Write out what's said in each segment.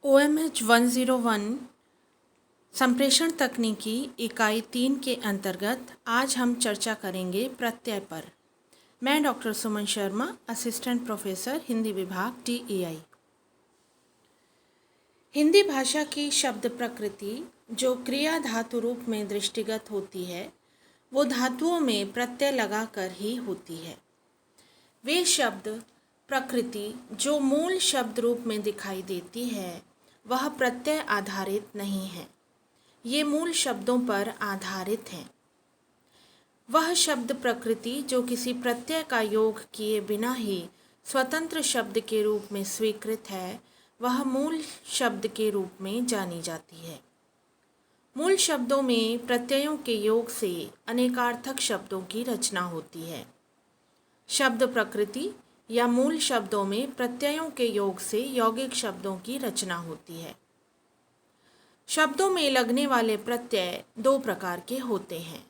OMH 101 संप्रेषण तकनीकी इकाई 3 के अंतर्गत आज हम चर्चा करेंगे प्रत्यय पर। मैं doctor Suman Sharma, assistant professor Hindi विभाग TEI। हिंदी भाषा की शब्द प्रकृति जो क्रिया धातु रूप में दृष्टिगत होती है, वो धातुओं में प्रत्यय लगाकर ही होती है। वे शब्द प्रकृति जो मूल शब्द रूप में दिखाई देती है, वह प्रत्यय आधारित नहीं है, ये मूल शब्दों पर आधारित हैं। वह शब्द प्रकृति जो किसी प्रत्यय का योग किए बिना ही स्वतंत्र शब्द के रूप में स्वीकृत है, वह मूल शब्द के रूप में जानी जाती है। मूल शब्दों में प्रत्ययों के योग से अनेकार्थक शब्दों की रचना होती है। शब्द प्रकृति या मूल शब्दों में प्रत्ययों के योग से यौगिक शब्दों की रचना होती है। शब्दों में लगने वाले प्रत्यय दो प्रकार के होते हैं।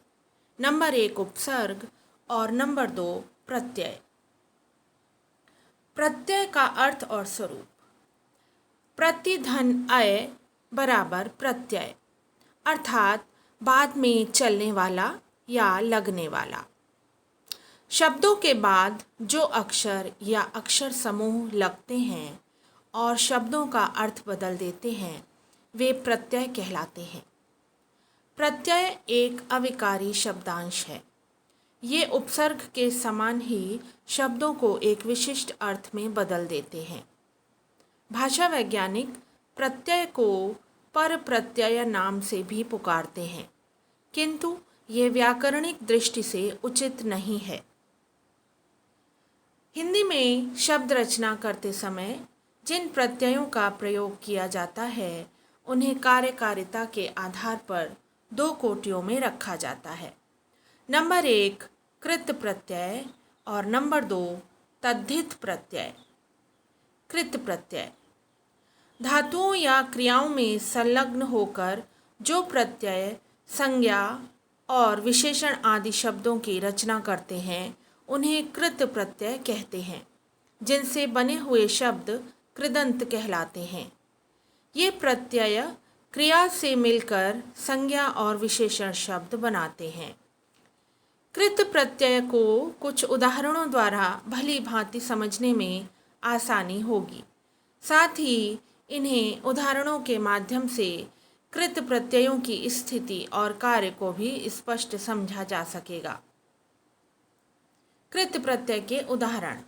नंबर 1 उपसर्ग और नंबर 2 प्रत्यय। प्रत्यय का अर्थ और स्वरूप। प्रतिधन अय बराबर प्रत्यय, अर्थात बाद में चलने वाला या लगने वाला। शब्दों के बाद जो अक्षर या अक्षर समूह लगते हैं और शब्दों का अर्थ बदल देते हैं, वे प्रत्यय कहलाते हैं। प्रत्यय एक अविकारी शब्दांश है। ये उपसर्ग के समान ही शब्दों को एक विशिष्ट अर्थ में बदल देते हैं। भाषा वैज्ञानिक प्रत्यय को पर प्रत्यय नाम से भी पुकारते हैं, किंतु ये व्याकरणिक दृष्टि से उचित नहीं है। हिंदी में शब्द रचना करते समय जिन प्रत्ययों का प्रयोग किया जाता है, उन्हें कार्यकारिता के आधार पर दो कोटियों में रखा जाता है। नंबर 1 कृत प्रत्यय और नंबर 2 तद्धित प्रत्यय। कृत प्रत्यय धातुओं या क्रियाओं में संलग्न होकर जो प्रत्यय संज्ञा और विशेषण आदि शब्दों की रचना करते हैं, उन्हें कृत प्रत्यय कहते हैं। जिनसे बने हुए शब्द कृदंत कहलाते हैं। ये प्रत्यय क्रिया से मिलकर संज्ञा और विशेषण शब्द बनाते हैं। कृत प्रत्यय को कुछ उदाहरणों द्वारा भली भांति समझने में आसानी होगी। साथ ही इन्हें उदाहरणों के माध्यम से कृत प्रत्ययों की स्थिति और कार्य को भी स्पष्ट समझा जा सकेगा। कृत प्रत्यय के उदाहरण।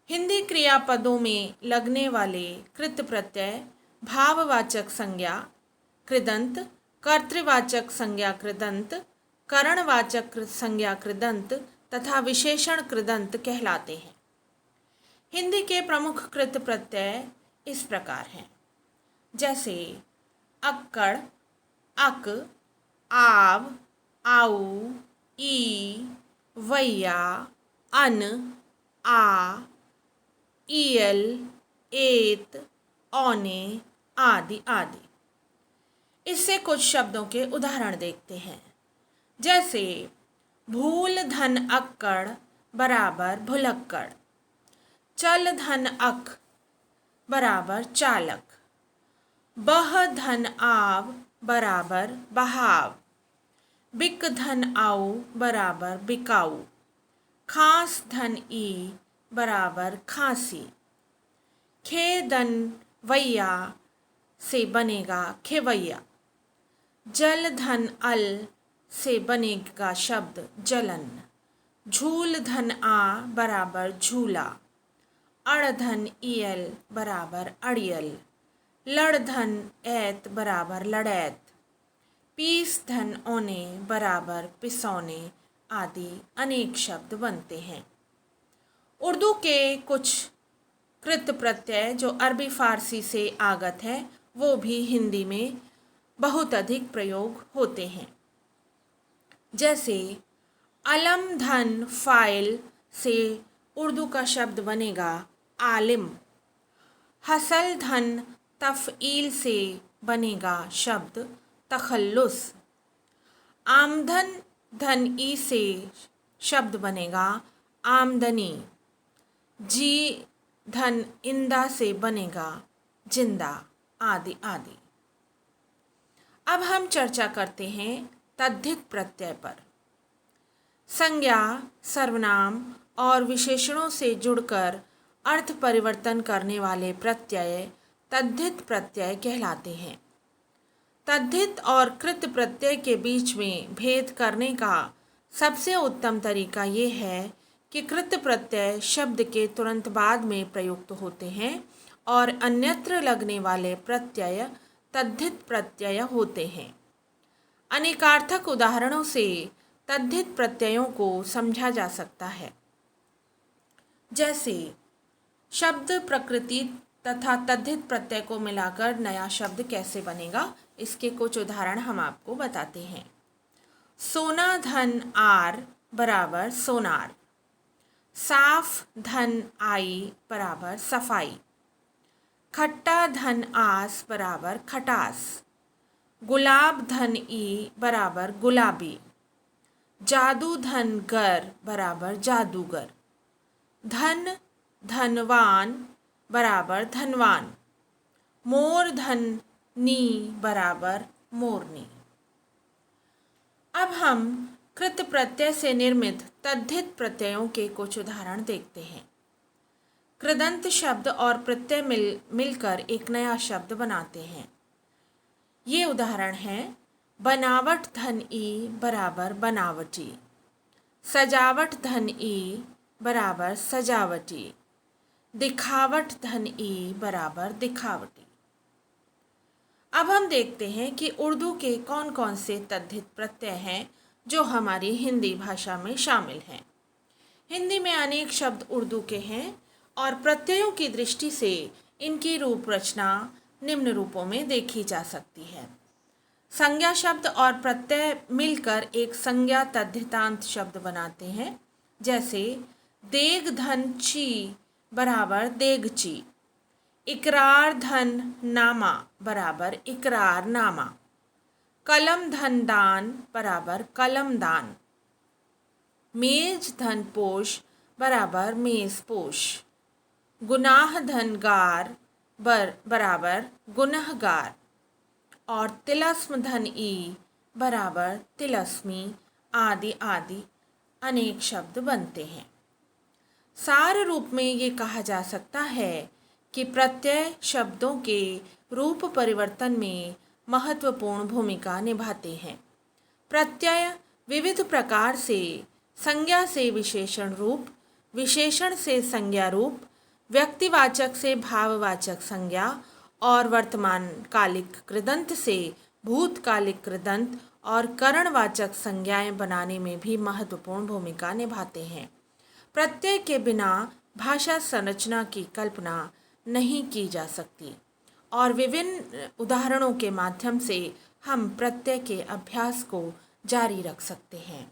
हिंदी क्रियापदों में लगने वाले कृत प्रत्यय भाववाचक संज्ञा कृदंत, कर्तृवाचक संज्ञा कृदंत, करणवाचक संज्ञा कृदंत तथा विशेषण कृदंत कहलाते हैं। हिंदी के प्रमुख कृत प्रत्यय इस प्रकार हैं, जैसे अक्कड़, अक, आव, आऊ, ई, वैया, अन, आ, ईयल, एत, औने आदि आदि। इससे कुछ शब्दों के उदाहरण देखते हैं, जैसे भूल धन अक्कड़ बराबर भुलक्कड़, चल धन अक बराबर चालक, बह धन आव बराबर बहाव, बिक धन आऊ बराबर बिकाऊ, खास धन ई बराबर खांसी, खे धन वैया से बनेगा खेवैया, जल धन अल से बनेगा शब्द जलन, झूल धन आ बराबर झूला, अड़ धन ईयल बराबर अड़ियल, लड़ धन ऐत बराबर लड़ैत, पीस धन औने बराबर पिसौने आदि अनेक शब्द बनते हैं। उर्दू के कुछ कृत प्रत्यय जो अरबी फारसी से आगत है, वो भी हिंदी में बहुत अधिक प्रयोग होते हैं। जैसे अलम धन फाइल से उर्दू का शब्द बनेगा आलिम, हसल धन तफ़ईल से बनेगा शब्द तखल्लुस, आमदन धन ई से शब्द बनेगा आमदनी, जी धन इंदा से बनेगा जिंदा। आदि आदि। अब हम चर्चा करते हैं तद्धित प्रत्यय पर। संज्ञा, सर्वनाम और विशेषणों से जुड़कर अर्थ परिवर्तन करने वाले प्रत्यय तद्धित प्रत्यय कहलाते हैं। तद्धित और कृत प्रत्यय के बीच में भेद करने का सबसे उत्तम तरीका ये है कि कृत प्रत्यय शब्द के तुरंत बाद में प्रयुक्त होते हैं और अन्यत्र लगने वाले प्रत्यय तद्धित प्रत्यय होते हैं। अनेकार्थक उदाहरणों से तद्धित प्रत्ययों को समझा जा सकता है। जैसे शब्द प्रकृति तथा तद्धित प्रत्यय को मिलाकर नया शब्द कैसे बनेगा, इसके कुछ उदाहरण हम आपको बताते हैं। सोना धन आर बराबर सोनार। साफ धन आई बराबर सफाई। खट्टा धन आस बराबर खटास। गुलाब धन ई बराबर गुलाबी। जादू धन गर बराबर जादूगर। धन धनवान बराबर धनवान। मोर धन नी बराबर मोरनी। अब हम कृत प्रत्यय से निर्मित तद्धित प्रत्ययों के कुछ उदाहरण देखते हैं। कृदंत शब्द और प्रत्यय मिलकर एक नया शब्द बनाते हैं। ये उदाहरण हैं बनावट धन ई बराबर बनावटी। सजावट धन ई बराबर सजावटी। दिखावट धन ई बराबर दिखावटी। अब हम देखते हैं कि उर्दू के कौन कौन से तद्धित प्रत्यय हैं जो हमारी हिंदी भाषा में शामिल हैं। हिंदी में अनेक शब्द उर्दू के हैं और प्रत्ययों की दृष्टि से इनकी रूप रचना निम्न रूपों में देखी जा सकती है। संज्ञा शब्द और प्रत्यय मिलकर एक संज्ञा तद्धितांत शब्द बनाते हैं। जैसे देग धन ची बराबर देगची। इकरार धन नामा बराबर इकरार नामा। कलम धन दान बराबर कलम दान। मेज धन पोष बराबर मेज पोष। गुनाह धन गार बराबर गुनहगार। और तिलस्म धन ई बराबर तिलस्मी आदि आदि अनेक शब्द बनते हैं। सार रूप में ये कहा जा सकता है कि प्रत्यय शब्दों के रूप परिवर्तन में महत्वपूर्ण भूमिका निभाते हैं। प्रत्यय विविध प्रकार से संज्ञा से विशेषण रूप, विशेषण से संज्ञा रूप, व्यक्तिवाचक से भाववाचक संज्ञा और वर्तमान कालिक कृदंत से भूतकालिक कृदंत और करणवाचक संज्ञाएं बनाने में भी महत्वपूर्ण भूमिका निभाते हैं। प्रत्यय के बिना भाषा संरचना की कल्पना नहीं की जा सकती और विभिन्न उदाहरणों के माध्यम से हम प्रत्यय के अभ्यास को जारी रख सकते हैं।